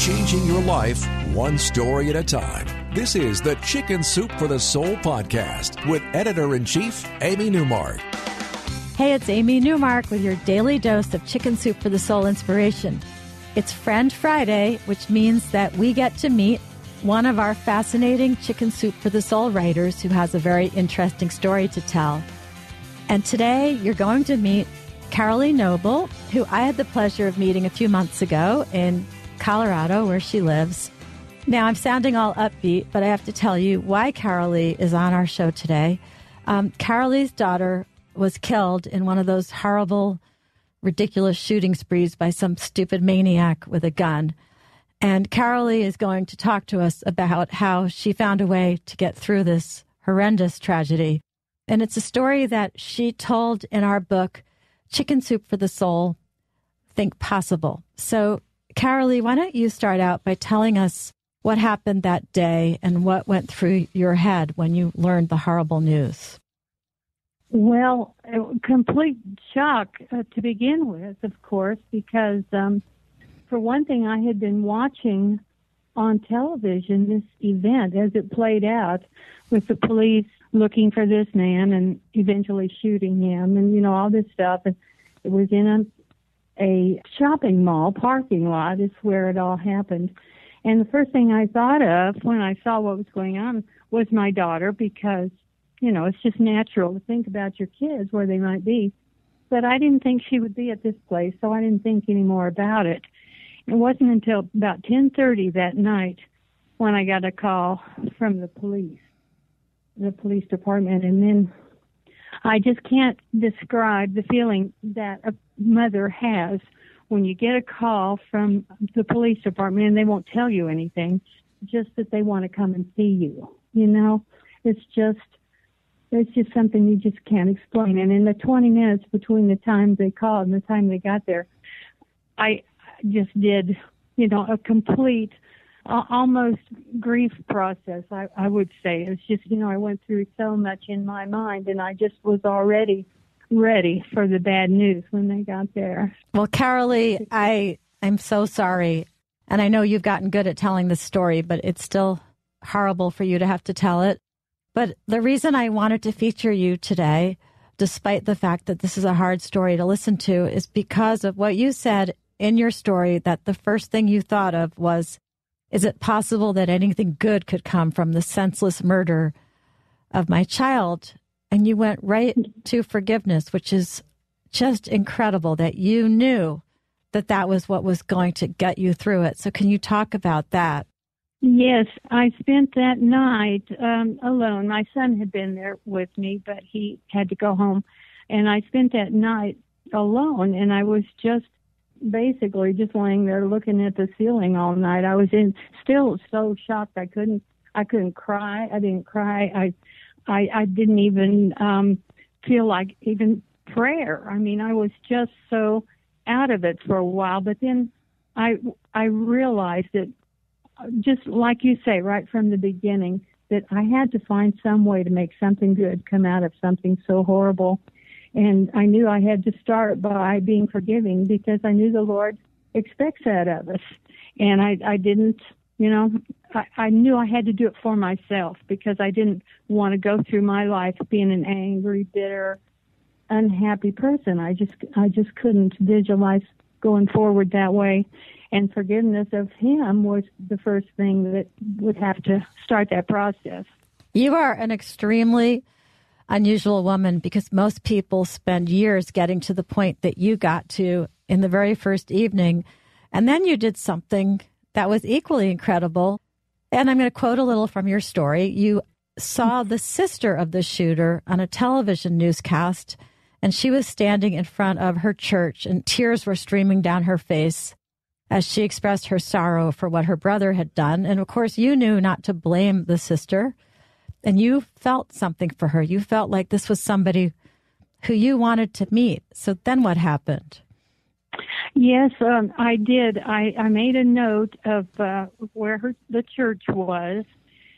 changing your life one story at a time. This is the Chicken Soup for the Soul podcast with Editor-in-Chief Amy Newmark. Hey, it's Amy Newmark with your daily dose of Chicken Soup for the Soul inspiration. It's Friend Friday, which means that we get to meet one of our fascinating Chicken Soup for the Soul writers who has a very interesting story to tell. And today you're going to meet Carolee Noble, who I had the pleasure of meeting a few months ago in Colorado, where she lives. Now, I'm sounding all upbeat, but I have to tell you why Carolee is on our show today. Carolee's daughter was killed in one of those horrible, ridiculous shooting sprees by some stupid maniac with a gun. And Carolee is going to talk to us about how she found a way to get through this horrendous tragedy. And it's a story that she told in our book, Chicken Soup for the Soul, Think Possible. So, Carolee, why don't you start out by telling us what happened that day and what went through your head when you learned the horrible news? Well, complete shock to begin with, of course, because for one thing, I had been watching on television this event as it played out with the police looking for this man and eventually shooting him and, you know, all this stuff. It was in a shopping mall parking lot is where it all happened. And the first thing I thought of when I saw what was going on was my daughter because, you know, it's just natural to think about your kids, where they might be. But I didn't think she would be at this place, so I didn't think any more about it. It wasn't until about 10:30 that night when I got a call from the police department, and then I just can't describe the feeling that a mother has when you get a call from the police department and they won't tell you anything, just that they want to come and see you. You know, it's just something you just can't explain. And in the 20 minutes between the time they called and the time they got there, I just did, you know, a complete, almost grief process, I would say. It's just, you know, I went through so much in my mind, and I just was already ready for the bad news when they got there. Well, Carolee, I'm so sorry. And I know you've gotten good at telling this story, but it's still horrible for you to have to tell it. But the reason I wanted to feature you today, despite the fact that this is a hard story to listen to, is because of what you said in your story, that the first thing you thought of was, is it possible that anything good could come from the senseless murder of my child? And you went right to forgiveness, which is just incredible that you knew that that was what was going to get you through it. So can you talk about that? Yes, I spent that night alone. My son had been there with me, but he had to go home. And I spent that night alone, and I was just basically just laying there looking at the ceiling all night. I was still so shocked. I couldn't cry. I didn't cry. I didn't even feel like even prayer. I mean, I was just so out of it for a while. But then I realized that, just like you say, right from the beginning, that I had to find some way to make something good come out of something so horrible. And I knew I had to start by being forgiving, because I knew the Lord expects that of us. And I didn't, you know, I knew I had to do it for myself, because I didn't want to go through my life being an angry, bitter, unhappy person. I just couldn't visualize going forward that way. And forgiveness of him was the first thing that would have to start that process. You are an extremely unusual woman, because most people spend years getting to the point that you got to in the very first evening. And then you did something that was equally incredible. And I'm going to quote a little from your story. You saw the sister of the shooter on a television newscast, and she was standing in front of her church, and tears were streaming down her face as she expressed her sorrow for what her brother had done. And of course, you knew not to blame the sister, and you felt something for her. You felt like this was somebody who you wanted to meet. So then what happened? Yes, I did. I made a note of where the church was,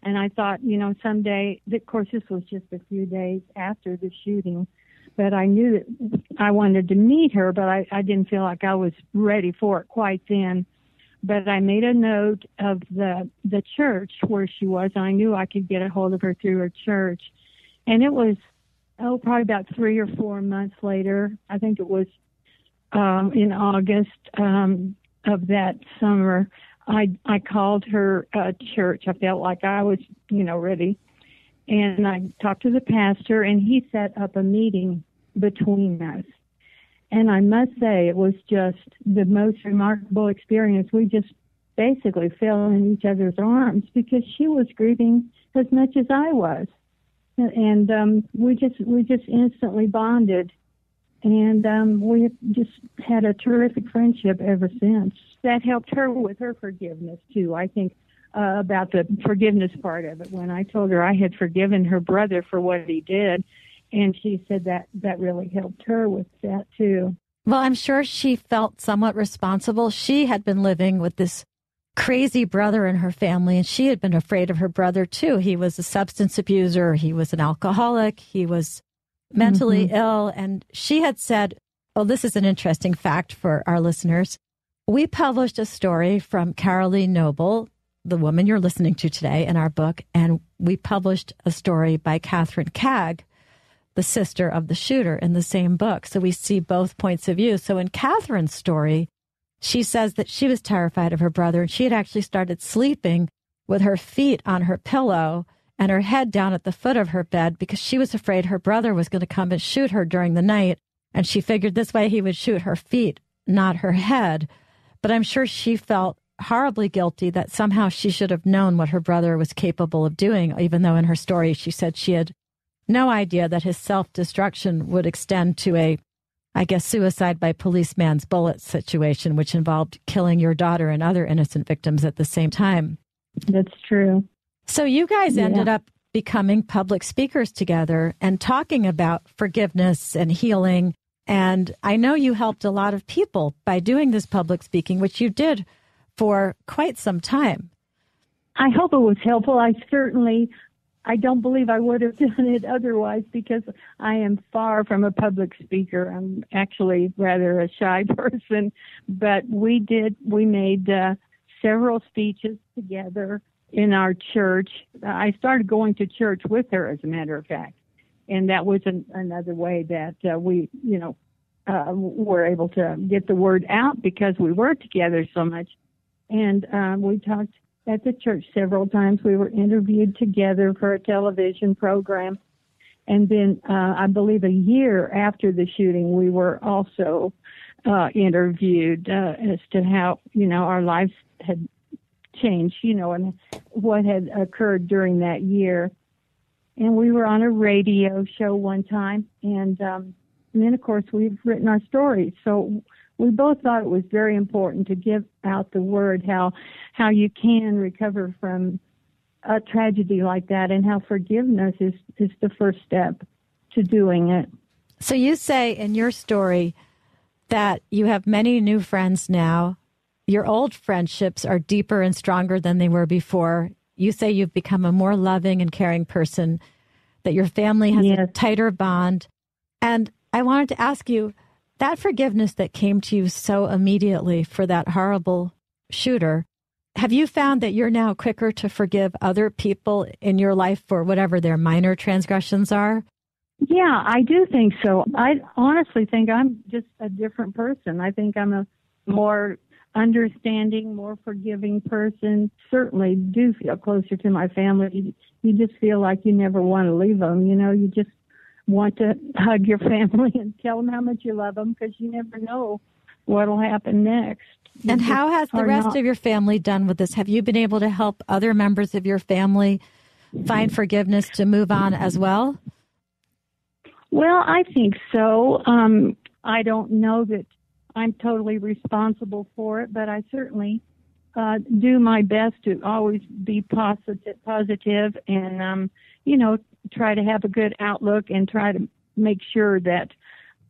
and I thought, you know, someday, of course, this was just a few days after the shooting, but I knew that I wanted to meet her, but I didn't feel like I was ready for it quite then. but I made a note of the church where she was. I knew I could get a hold of her through her church. And it was, probably about 3 or 4 months later. I think it was in August of that summer. I called her church. I felt like I was, ready. And I talked to the pastor, and he set up a meeting between us. And I must say, it was just the most remarkable experience. We just basically fell in each other's arms because she was grieving as much as I was. And we just instantly bonded. And we just had a terrific friendship ever since. That helped her with her forgiveness, too. I think about the forgiveness part of it. When I told her I had forgiven her brother for what he did, and she said that really helped her with that, too. Well, I'm sure she felt somewhat responsible. She had been living with this crazy brother in her family, and she had been afraid of her brother, too. He was a substance abuser. He was an alcoholic. He was mentally ill. And she had said, this is an interesting fact for our listeners. We published a story from Caroline Noble, the woman you're listening to today, in our book, and we published a story by Catherine Cagg, the sister of the shooter, in the same book. So we see both points of view. So in Catherine's story, she says that she was terrified of her brother, and she had actually started sleeping with her feet on her pillow and her head down at the foot of her bed because she was afraid her brother was going to come and shoot her during the night. And she figured this way he would shoot her feet, not her head. But I'm sure she felt horribly guilty that somehow she should have known what her brother was capable of doing, even though in her story she said she had no idea that his self-destruction would extend to a, I guess, suicide by policeman's bullet situation, which involved killing your daughter and other innocent victims at the same time. That's true. So you guys ended up becoming public speakers together and talking about forgiveness and healing. And I know you helped a lot of people by doing this public speaking, which you did for quite some time. I hope it was helpful. I don't believe I would have done it otherwise because I am far from a public speaker. I'm actually rather a shy person. But we made several speeches together in our church. I started going to church with her, as a matter of fact. And that was another way that we, were able to get the word out because we were together so much. And we talked at the church several times. We were interviewed together for a television program. And then I believe a year after the shooting, we were also interviewed as to how, our lives had changed, and what had occurred during that year. And we were on a radio show one time. And then, of course, we've written our stories. So we both thought it was very important to give out the word, how you can recover from a tragedy like that, and how forgiveness is the first step to doing it. So you say in your story that you have many new friends now. Your old friendships are deeper and stronger than they were before. You say you've become a more loving and caring person, that your family has a tighter bond. And I wanted to ask you, that forgiveness that came to you so immediately for that horrible shooter, have you found that you're now quicker to forgive other people in your life for whatever their minor transgressions are? Yeah, I do think so. I honestly think I'm just a different person. I think I'm a more understanding, more forgiving person. Certainly do feel closer to my family. You just feel like you never want to leave them. You just want to hug your family and tell them how much you love them because you never know what will happen next. And how has the rest of your family done with this? Have you been able to help other members of your family find forgiveness to move on as well? Well, I think so. I don't know that I'm totally responsible for it, but I certainly do my best to always be positive and, try to have a good outlook and try to make sure that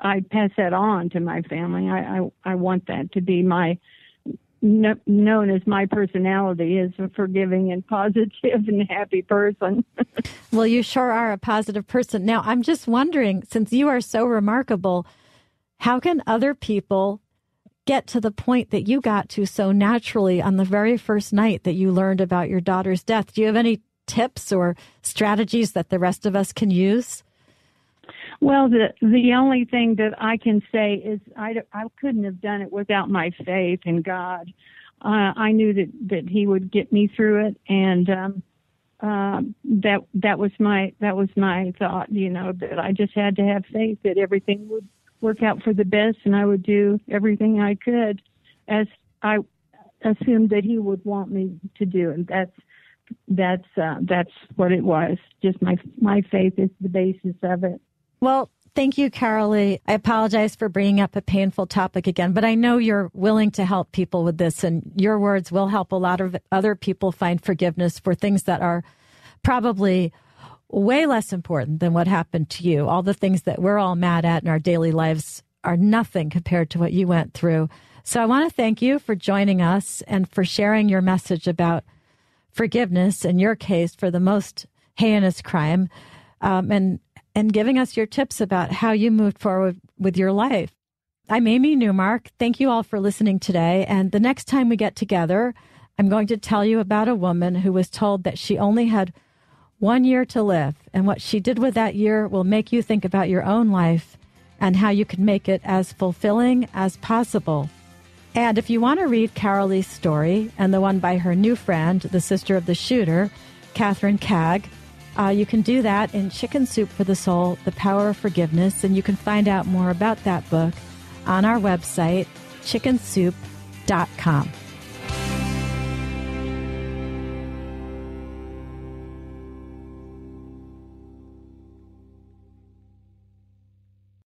I pass that on to my family. I want that to be known as my personality, as a forgiving and positive and happy person. Well, you sure are a positive person. Now, I'm just wondering, since you are so remarkable, how can other people get to the point that you got to so naturally on the very first night that you learned about your daughter's death? Do you have any tips or strategies that the rest of us can use? Well, the only thing that I can say is I couldn't have done it without my faith in God. I knew that He would get me through it, and that was my thought. That I just had to have faith that everything would work out for the best, and I would do everything I could, as I assumed that He would want me to do, and that's what it was. Just my faith is the basis of it. Well, thank you, Carolee. I apologize for bringing up a painful topic again, but I know you're willing to help people with this, and your words will help a lot of other people find forgiveness for things that are probably way less important than what happened to you. All the things that we're all mad at in our daily lives are nothing compared to what you went through. So I want to thank you for joining us and for sharing your message about forgiveness, in your case, for the most heinous crime, and giving us your tips about how you moved forward with your life. I'm Amy Newmark. Thank you all for listening today. And the next time we get together, I'm going to tell you about a woman who was told that she only had 1 year to live. And what she did with that year will make you think about your own life and how you can make it as fulfilling as possible. And if you want to read Carolee's story and the one by her new friend, the sister of the shooter, Catherine Cagg, you can do that in Chicken Soup for the Soul, The Power of Forgiveness, and you can find out more about that book on our website, chickensoup.com.